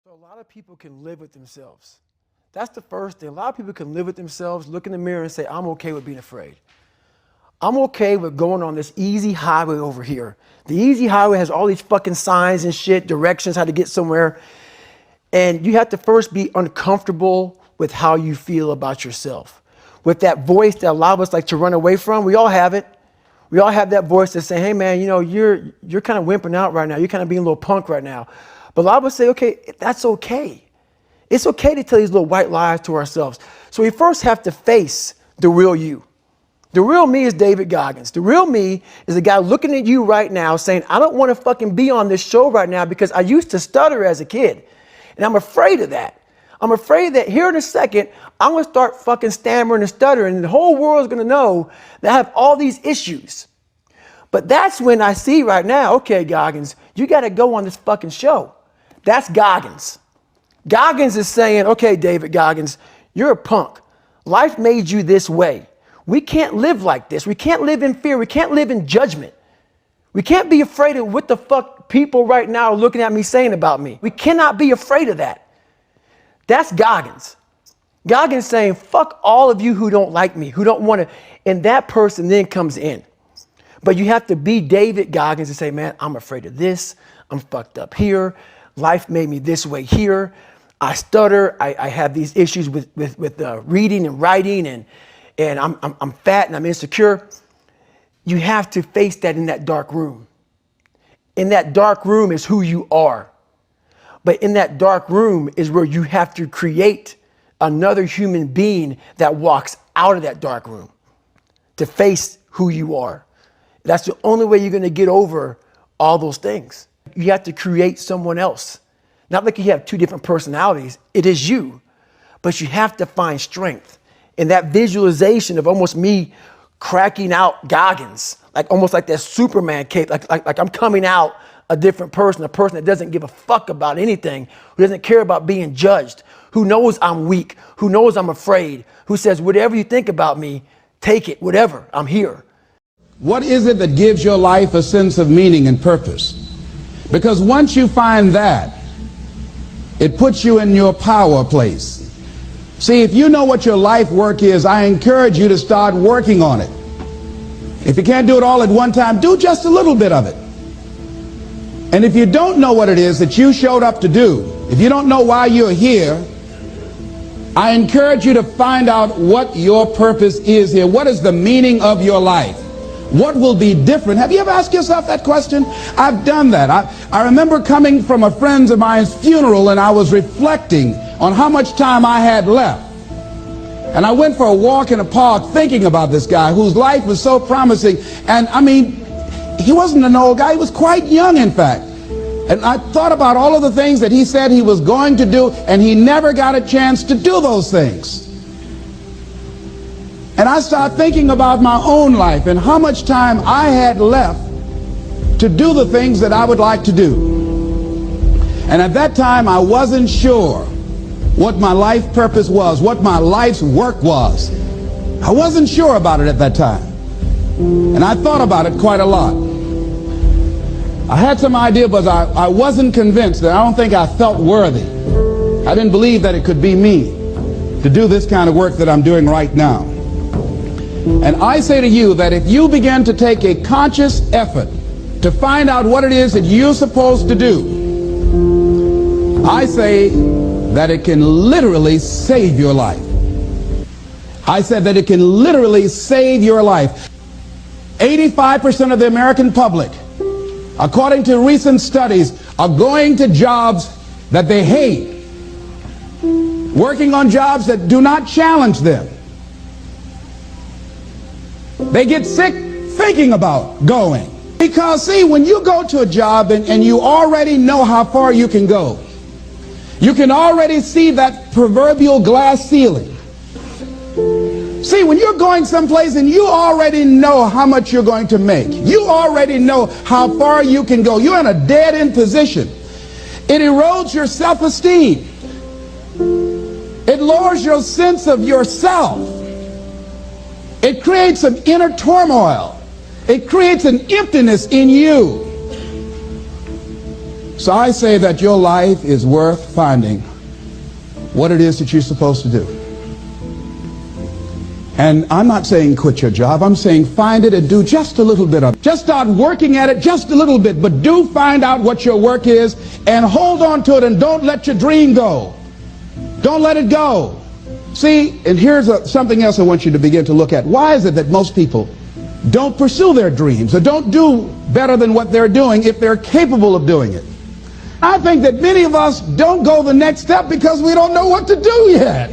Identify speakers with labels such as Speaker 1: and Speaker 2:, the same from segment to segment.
Speaker 1: So a lot of people can live with themselves. That's the first thing. A lot of people can live with themselves, look in the mirror and say, I'm okay with being afraid. I'm okay with going on this easy highway over here. The easy highway has all these fucking signs and shit, directions, how to get somewhere. And you have to first be uncomfortable with how you feel about yourself. With that voice that a lot of us like to run away from, we all have it. We all have that voice that say, hey man, you know, you're kind of wimping out right now. You're kind of being a little punk right now. But a lot of us say, okay, that's okay. It's okay to tell these little white lies to ourselves. So we first have to face the real you. The real me is David Goggins. The real me is a guy looking at you right now saying, I don't want to fucking be on this show right now because I used to stutter as a kid. And I'm afraid of that. I'm afraid that here in a second, I'm going to start fucking stammering and stuttering and the whole world is going to know that I have all these issues. But that's when I see right now, okay, Goggins, you got to go on this fucking show. That's Goggins. Goggins is saying, okay, David Goggins, you're a punk. Life made you this way. We can't live like this. We can't live in fear. We can't live in judgment. We can't be afraid of what the fuck people right now are looking at me saying about me. We cannot be afraid of that. That's Goggins. Goggins saying, fuck all of you who don't like me, who don't want to. And that person then comes in. But you have to be David Goggins and say, man, I'm afraid of this. I'm fucked up here. Life made me this way here. I stutter. I have these issues with reading and writing and I'm fat and I'm insecure. You have to face that in that dark room. In that dark room is who you are. But in that dark room is where you have to create another human being that walks out of that dark room to face who you are. That's the only way you're going to get over all those things. You have to create someone else. Not like you have two different personalities. It is you. But you have to find strength. And that visualization of almost me cracking out Goggins, like almost like that Superman cape, like I'm coming out a different person, a person that doesn't give a fuck about anything, who doesn't care about being judged, who knows I'm weak, who knows I'm afraid, who says, whatever you think about me, take it, whatever, I'm here.
Speaker 2: What is it that gives your life a sense of meaning and purpose? Because once you find that, it puts you in your power place. See, if you know what your life work is, I encourage you to start working on it. If you can't do it all at one time, do just a little bit of it. And if you don't know what it is that you showed up to do, if you don't know why you're here, I encourage you to find out what your purpose is here. What is the meaning of your life? What will be different? Have you ever asked yourself that question? I've done that. I remember coming from a friend of mine's funeral and I was reflecting on how much time I had left. And I went for a walk in a park thinking about this guy whose life was so promising. And I mean, he wasn't an old guy. He was quite young, in fact. And I thought about all of the things that he said he was going to do, and he never got a chance to do those things. And I started thinking about my own life and how much time I had left to do the things that I would like to do. And at that time, I wasn't sure what my life purpose was, what my life's work was. I wasn't sure about it at that time. And I thought about it quite a lot. I had some idea, but I wasn't convinced. That I don't think I felt worthy. I didn't believe that it could be me to do this kind of work that I'm doing right now. And I say to you that if you begin to take a conscious effort to find out what it is that you're supposed to do, I say that it can literally save your life. I said that it can literally save your life. 85% of the American public, according to recent studies, are going to jobs that they hate, working on jobs that do not challenge them. They get sick thinking about going. Because, see, when you go to a job and you already know how far you can go, you can already see that proverbial glass ceiling. See, when you're going someplace and you already know how much you're going to make, you already know how far you can go, you're in a dead-end position. It erodes your self-esteem. It lowers your sense of yourself. It creates an inner turmoil. It creates an emptiness in you. So I say that your life is worth finding what it is that you're supposed to do. And I'm not saying quit your job. I'm saying find it and do just a little bit of it. Just start working at it just a little bit, but do find out what your work is and hold on to it, and don't let your dream go. Don't let it go. See, and here's something else I want you to begin to look at. Why is it that most people don't pursue their dreams or don't do better than what they're doing if they're capable of doing it? I think that many of us don't go the next step because we don't know what to do yet.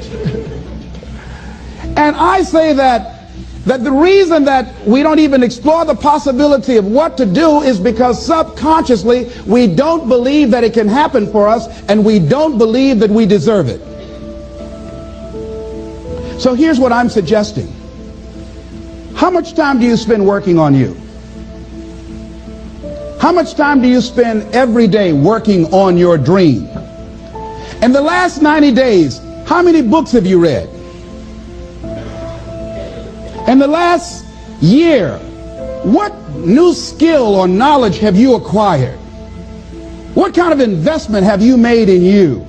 Speaker 2: And I say that the reason that we don't even explore the possibility of what to do is because subconsciously we don't believe that it can happen for us, and we don't believe that we deserve it. So here's what I'm suggesting. How much time do you spend working on you? How much time do you spend every day working on your dream? In the last 90 days, how many books have you read? In the last year, what new skill or knowledge have you acquired? What kind of investment have you made in you?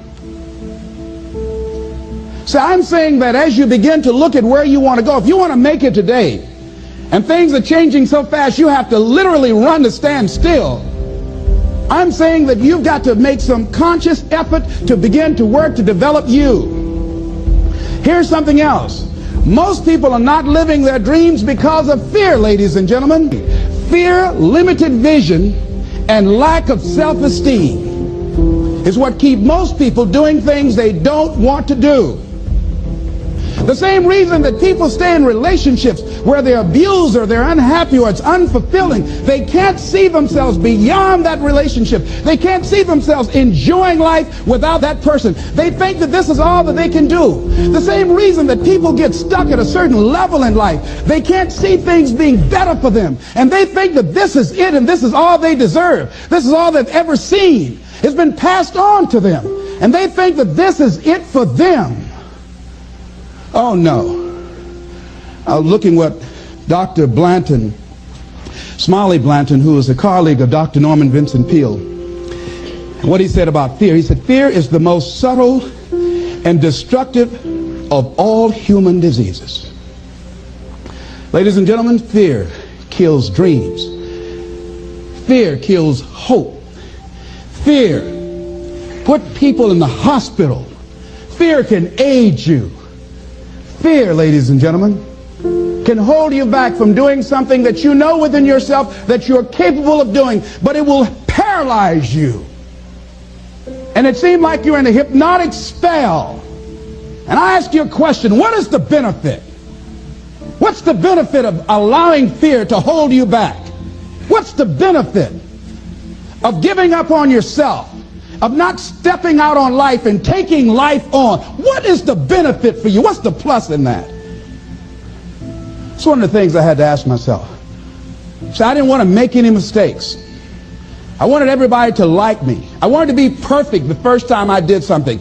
Speaker 2: So I'm saying that as you begin to look at where you want to go, if you want to make it today, and things are changing so fast you have to literally run to stand still, I'm saying that you've got to make some conscious effort to begin to work to develop you. Here's something else. Most people are not living their dreams because of fear, ladies and gentlemen. Fear, limited vision, and lack of self-esteem is what keep most people doing things they don't want to do. The same reason that people stay in relationships where they're abused or they're unhappy or it's unfulfilling, they can't see themselves beyond that relationship. They can't see themselves enjoying life without that person. They think that this is all that they can do. The same reason that people get stuck at a certain level in life, they can't see things being better for them. And they think that this is it and this is all they deserve. This is all they've ever seen. It's been passed on to them. And they think that this is it for them. Oh no. I was looking what Dr. Blanton, Smiley Blanton, who is a colleague of Dr. Norman Vincent Peale, what he said about fear. He said, fear is the most subtle and destructive of all human diseases. Ladies and gentlemen, fear kills dreams. Fear kills hope. Fear put people in the hospital. Fear can age you. Fear, ladies and gentlemen, can hold you back from doing something that you know within yourself that you're capable of doing, but it will paralyze you. And it seemed like you're in a hypnotic spell. And I ask you a question, what is the benefit? What's the benefit of allowing fear to hold you back? What's the benefit of giving up on yourself? Of not stepping out on life and taking life on? What is the benefit for you? What's the plus in that? It's one of the things I had to ask myself. So I didn't want to make any mistakes. I wanted everybody to like me. I wanted to be perfect the first time I did something.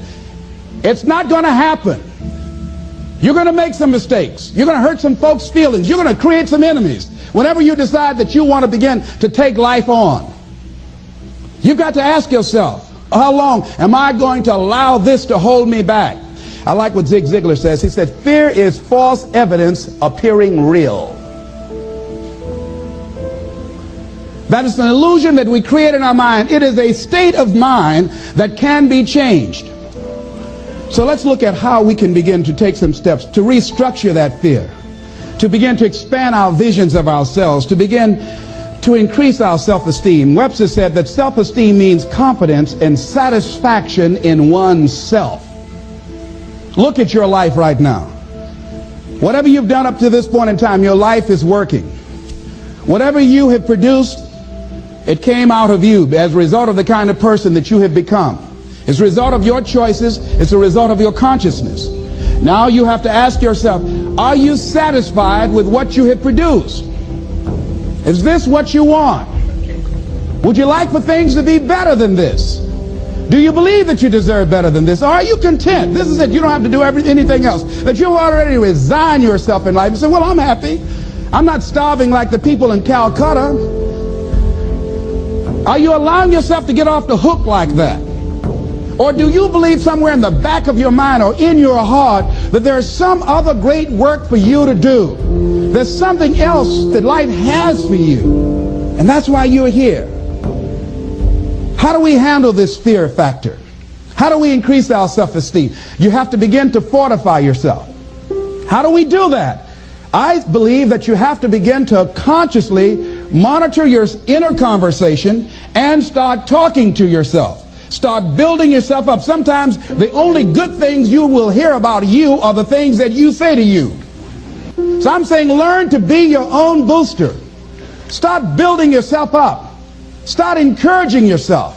Speaker 2: It's not going to happen. You're going to make some mistakes. You're going to hurt some folks' feelings. You're going to create some enemies whenever you decide that you want to begin to take life on. You've got to ask yourself, how long am I going to allow this to hold me back? I like what Zig Ziglar says. He said, fear is false evidence appearing real. That is an illusion that we create in our mind. It is a state of mind that can be changed. So let's look at how we can begin to take some steps to restructure that fear, to begin to expand our visions of ourselves, to begin to increase our self-esteem. Webster said that self-esteem means confidence and satisfaction in oneself. Look at your life right now. Whatever you've done up to this point in time, your life is working. Whatever you have produced, it came out of you as a result of the kind of person that you have become. It's a result of your choices. It's a result of your consciousness. Now you have to ask yourself, are you satisfied with what you have produced? Is this what you want? Would you like for things to be better than this? Do you believe that you deserve better than this? Or are you content? This is it. You don't have to do anything else. That you already resign yourself in life and say, well, I'm happy. I'm not starving like the people in Calcutta. Are you allowing yourself to get off the hook like that? Or do you believe somewhere in the back of your mind or in your heart that there's some other great work for you to do? There's something else that life has for you, and that's why you're here. How do we handle this fear factor? How do we increase our self-esteem? You have to begin to fortify yourself. How do we do that? I believe that you have to begin to consciously monitor your inner conversation and start talking to yourself. Start building yourself up. Sometimes the only good things you will hear about you are the things that you say to you. So I'm saying learn to be your own booster. Start building yourself up. Start encouraging yourself.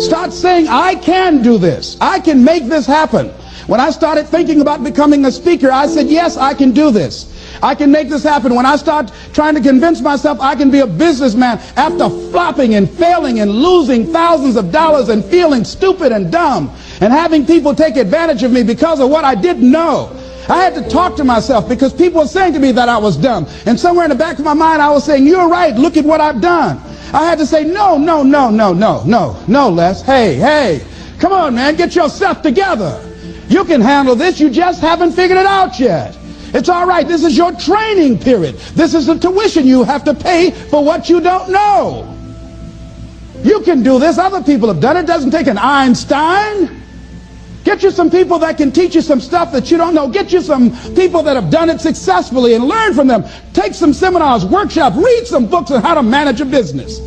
Speaker 2: Start saying, I can do this. I can make this happen. When I started thinking about becoming a speaker, I said, yes, I can do this. I can make this happen. When I start trying to convince myself I can be a businessman after flopping and failing and losing thousands of dollars and feeling stupid and dumb and having people take advantage of me because of what I didn't know, I had to talk to myself because people were saying to me that I was dumb. And somewhere in the back of my mind, I was saying, you're right. Look at what I've done. I had to say, no, Les. Hey, come on, man. Get yourself together. You can handle this. You just haven't figured it out yet. It's all right. This is your training period. This is the tuition you have to pay for what you don't know. You can do this. Other people have done it. It doesn't take an Einstein. Get you some people that can teach you some stuff that you don't know. Get you some people that have done it successfully and learn from them. Take some seminars, workshops, read some books on how to manage a business.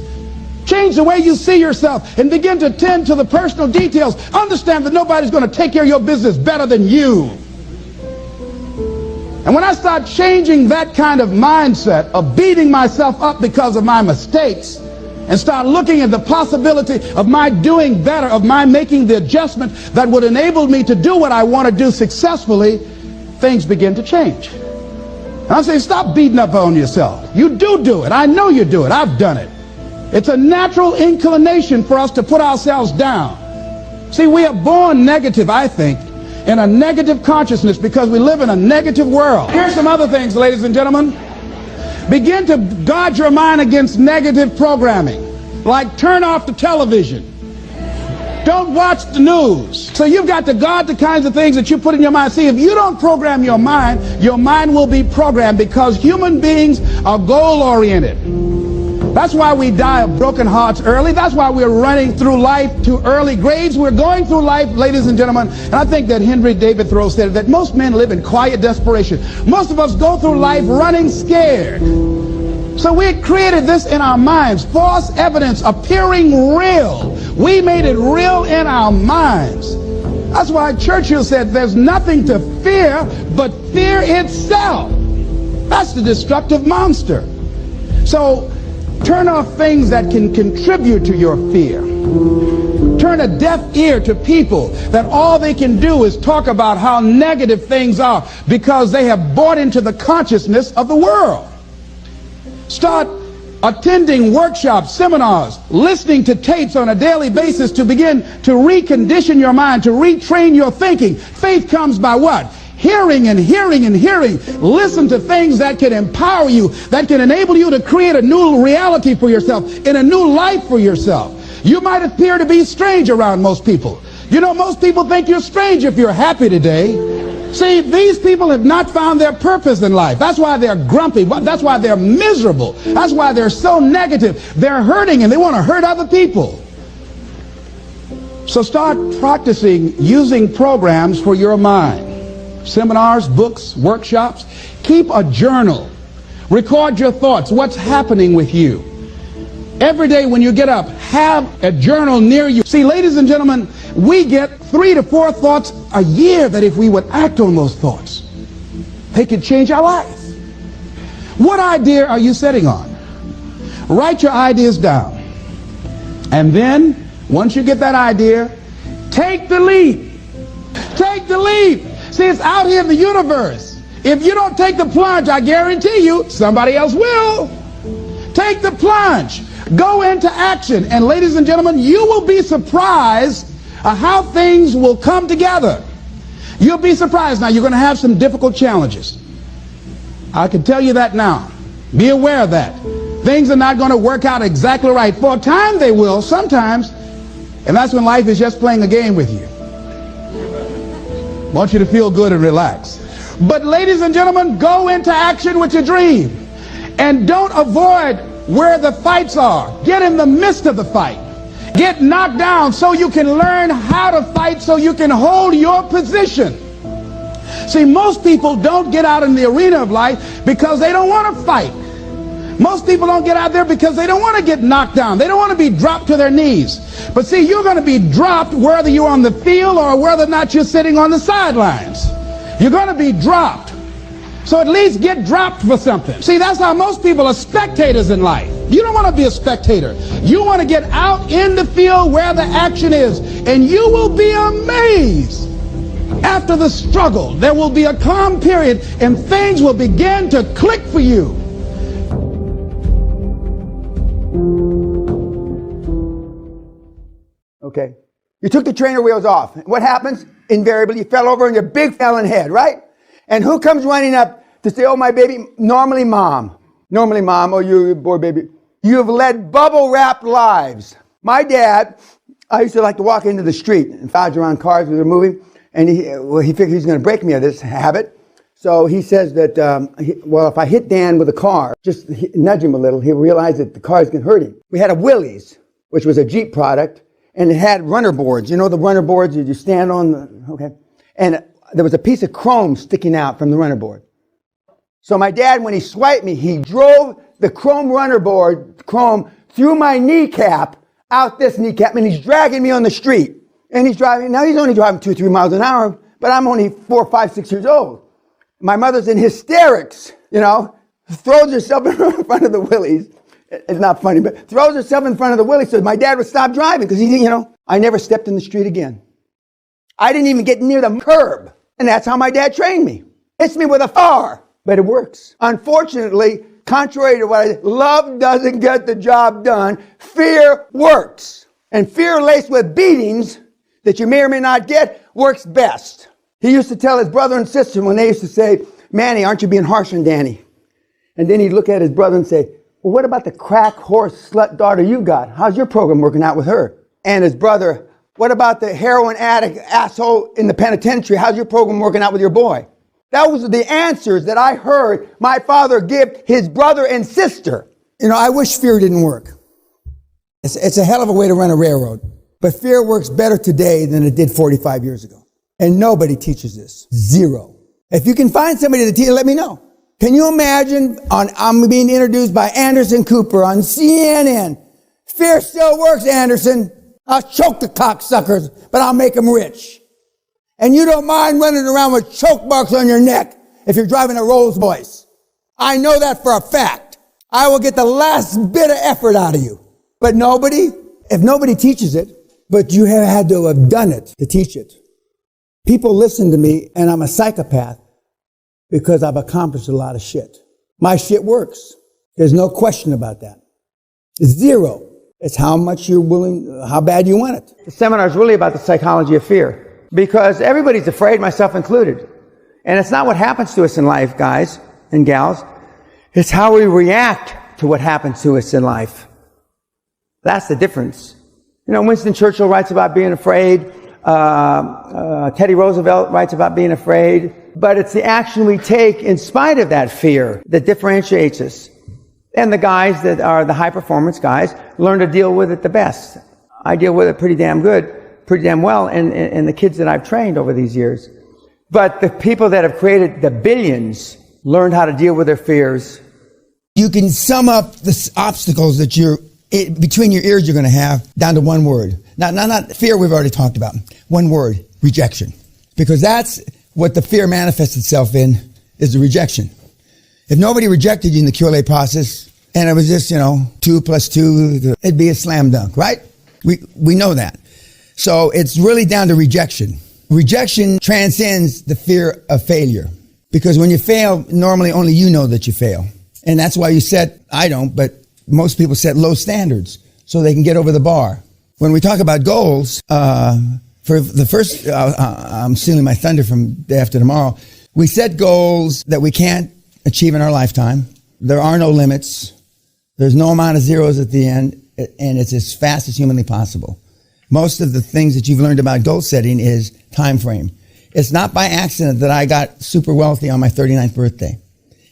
Speaker 2: Change the way you see yourself and begin to tend to the personal details. Understand that nobody's going to take care of your business better than you. And when I start changing that kind of mindset of beating myself up because of my mistakes and start looking at the possibility of my doing better, of my making the adjustment that would enable me to do what I want to do successfully, things begin to change. And I'm saying stop beating up on yourself. You do it. I know you do it. I've done it. It's a natural inclination for us to put ourselves down. See, we are born negative, I think, in a negative consciousness because we live in a negative world. Here's some other things, ladies and gentlemen. Begin to guard your mind against negative programming, like turn off the television. Don't watch the news. So you've got to guard the kinds of things that you put in your mind. See, if you don't program your mind will be programmed because human beings are goal-oriented. That's why we die of broken hearts early. That's why we're running through life to early grades. We're going through life, ladies and gentlemen, and I think that Henry David Thoreau said that most men live in quiet desperation. Most of us go through life running scared. So we created this in our minds, false evidence appearing real. We made it real in our minds. That's why Churchill said there's nothing to fear but fear itself. That's the destructive monster. So turn off things that can contribute to your fear. Turn a deaf ear to people that all they can do is talk about how negative things are because they have bought into the consciousness of the world. Start attending workshops, seminars, listening to tapes on a daily basis to begin to recondition your mind, to retrain your thinking. Faith comes by what? Hearing and hearing and hearing. Listen to things that can empower you, that can enable you to create a new reality for yourself, in a new life for yourself. You might appear to be strange around most people. You know, most people think you're strange if you're happy today. See, these people have not found their purpose in life. That's why they're grumpy. That's why they're miserable. That's why they're so negative. They're hurting and they want to hurt other people. So start practicing using programs for your mind. Seminars, books, workshops. Keep a journal. Record your thoughts. What's happening with you? Every day when you get up, have a journal near you. See, ladies and gentlemen, we get 3 to 4 thoughts a year that if we would act on those thoughts, they could change our life. What idea are you sitting on? Write your ideas down. And then, once you get that idea, take the leap. Take the leap. See, it's out here in the universe. If you don't take the plunge, I guarantee you, somebody else will. Take the plunge. Go into action. And ladies and gentlemen, you will be surprised at how things will come together. You'll be surprised. Now, you're going to have some difficult challenges. I can tell you that now. Be aware of that. Things are not going to work out exactly right. For a time they will, sometimes. And that's when life is just playing a game with you. I want you to feel good and relax. But ladies and gentlemen, go into action with your dream. And don't avoid where the fights are. Get in the midst of the fight. Get knocked down so you can learn how to fight, so you can hold your position. See, most people don't get out in the arena of life because they don't want to fight. Most people don't get out there because they don't want to get knocked down. They don't want to be dropped to their knees. But see, you're going to be dropped whether you're on the field or whether or not you're sitting on the sidelines. You're going to be dropped. So at least get dropped for something. See, that's how most people are spectators in life. You don't want to be a spectator. You want to get out in the field where the action is. And you will be amazed. After the struggle, there will be a calm period and things will begin to click for you.
Speaker 3: Okay. You took the trainer wheels off. What happens? Invariably, you fell over on your big felon head, right? And who comes running up to say, oh, my baby? Normally, mom. Normally, mom. Oh, you boy, baby. You have led bubble-wrapped lives. My dad, I used to like to walk into the street and dodge around cars as we were moving. And he figured he was going to break me of this habit. So he says that, if I hit Dan with a car, just nudge him a little, he'll realize that the car's going to hurt him. We had a Willys, which was a Jeep product. And it had runner boards. You know the runner boards that you stand on? Okay. And there was a piece of chrome sticking out from the runner board. So my dad, when he swiped me, he drove the chrome runner board, chrome, through my kneecap, out this kneecap, and he's dragging me on the street. And he's driving, now he's only driving 2 or 3 miles an hour, but I'm only 4, 5, 6 years old. My mother's in hysterics, throws herself in front of the Willys. It's not funny, but throws herself in front of the Willys so my dad would stop driving because I never stepped in the street again. I didn't even get near the curb. And that's how my dad trained me. Hits me with a bar, but it works. Unfortunately, contrary to what love doesn't get the job done, fear works. And fear laced with beatings that you may or may not get works best. He used to tell his brother and sister when they used to say, Manny, aren't you being harsh on Danny? And then he'd look at his brother and say, well, what about the crack horse slut daughter you got? How's your program working out with her? And his brother, what about the heroin addict asshole in the penitentiary? How's your program working out with your boy? That was the answers that I heard my father give his brother and sister. I wish fear didn't work. It's a hell of a way to run a railroad. But fear works better today than it did 45 years ago. And nobody teaches this. Zero. If you can find somebody to teach, let me know. Can you imagine I'm being introduced by Anderson Cooper on CNN? Fear still works, Anderson. I'll choke the cocksuckers, but I'll make them rich. And you don't mind running around with choke marks on your neck if you're driving a Rolls Royce. I know that for a fact. I will get the last bit of effort out of you. But if nobody teaches it, but you have had to have done it to teach it. People listen to me, and I'm a psychopath because I've accomplished a lot of shit. My shit works. There's no question about that. It's zero. It's how much you're willing, how bad you want it. The seminar is really about the psychology of fear because everybody's afraid, myself included. And it's not what happens to us in life, guys and gals. It's how we react to what happens to us in life. That's the difference. Winston Churchill writes about being afraid. Teddy Roosevelt writes about being afraid. But it's the action we take in spite of that fear that differentiates us. And the guys that are the high performance guys learn to deal with it the best. I deal with it pretty damn well, and the kids that I've trained over these years. But the people that have created the billions learned how to deal with their fears. You can sum up the obstacles that between your ears you're going to have down to one word. Not fear, we've already talked about. One word, rejection. Because that's what the fear manifests itself in, is the rejection. If nobody rejected you in the QLA process, and it was just, 2 + 2, it'd be a slam dunk, right? We know that. So it's really down to rejection. Rejection transcends the fear of failure. Because when you fail, normally only you know that you fail. And that's why I don't, but most people set low standards so they can get over the bar. When we talk about goals, for the first, I'm stealing my thunder from day after tomorrow. We set goals that we can't achieve in our lifetime. There are no limits. There's no amount of zeros at the end, and it's as fast as humanly possible. Most of the things that you've learned about goal setting is time frame. It's not by accident that I got super wealthy on my 39th birthday.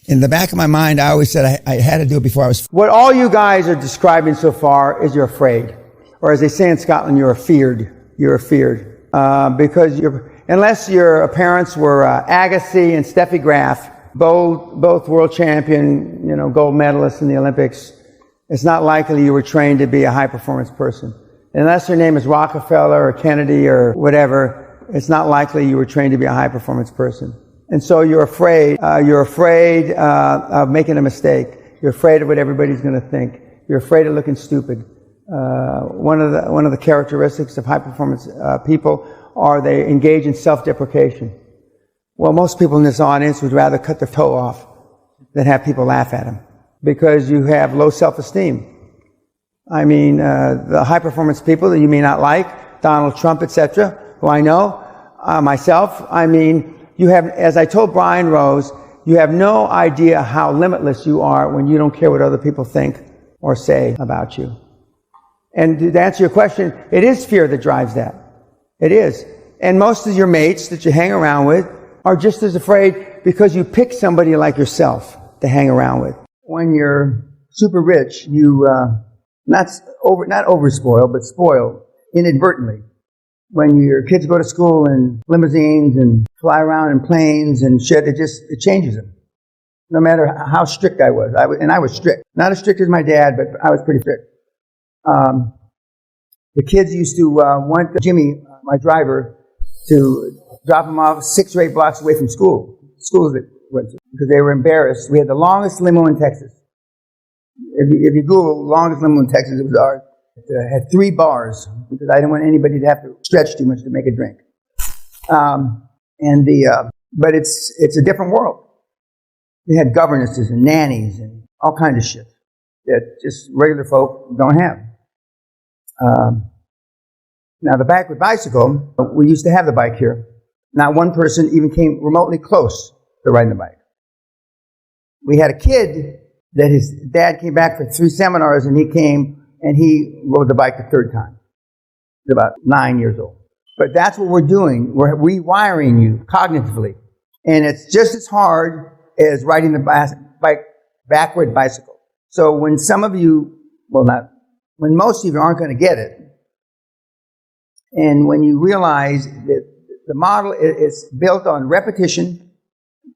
Speaker 3: In the back of my mind, I always said I had to do it before I was... What all you guys are describing so far is you're afraid. Or as they say in Scotland, you're afeared. You're afeared. Because unless your parents were Agassi and Steffi Graf, both world champion, gold medalists in the Olympics, it's not likely you were trained to be a high-performance person. Unless your name is Rockefeller or Kennedy or whatever, it's not likely you were trained to be a high-performance person. And so you're afraid. You're afraid of making a mistake. You're afraid of what everybody's going to think. You're afraid of looking stupid. One of the characteristics of high-performance people are they engage in self-deprecation. Well, most people in this audience would rather cut their toe off than have people laugh at them because you have low self-esteem. I mean, the high-performance people that you may not like, Donald Trump, etc., who I know, myself, I mean, you have, as I told Brian Rose, you have no idea how limitless you are when you don't care what other people think or say about you. And to answer your question, it is fear that drives that. It is. And most of your mates that you hang around with are just as afraid because you pick somebody like yourself to hang around with. When you're super rich, you not overspoiled, but spoiled inadvertently. When your kids go to school in limousines and fly around in planes and shit, it changes them. No matter how strict I was. I was strict. Not as strict as my dad, but I was pretty strict. The kids used to want Jimmy, my driver, to drop them off 6 or 8 blocks away from schools that went to, because they were embarrassed. We had the longest limo in Texas. If you Google longest limo in Texas, it was ours. It had 3 bars because I didn't want anybody to have to stretch too much to make a drink. But it's a different world. They had governesses and nannies and all kinds of shit that just regular folk don't have. Now the backward bicycle, we used to have the bike here. Not one person even came remotely close to riding the bike. We had a kid that his dad came back for 3 seminars and he came and he rode the bike the 3rd time. He's about 9 years old. But that's what we're doing. We're rewiring you cognitively. And it's just as hard as riding the backward bicycle. So when some of you, when most of you aren't going to get it, and when you realize that the model is built on repetition,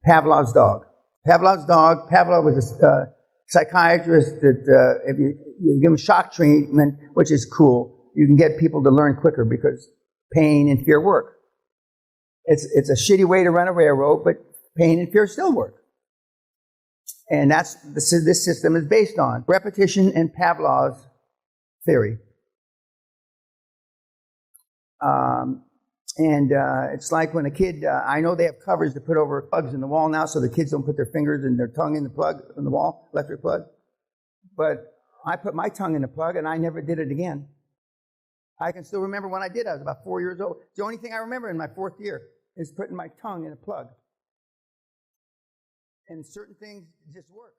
Speaker 3: Pavlov's dog. Pavlov was a psychiatrist that if you give him shock treatment, which is cool, you can get people to learn quicker because pain and fear work. It's a shitty way to run a railroad, but pain and fear still work. And that's this system is based on repetition and Pavlov's theory. It's like when a kid, I know they have covers to put over plugs in the wall now so the kids don't put their fingers and their tongue in the plug in the wall, electric plug. But I put my tongue in the plug and I never did it again. I can still remember when I did. I was about 4 years old. The only thing I remember in my 4th year is putting my tongue in a plug. And certain things just work.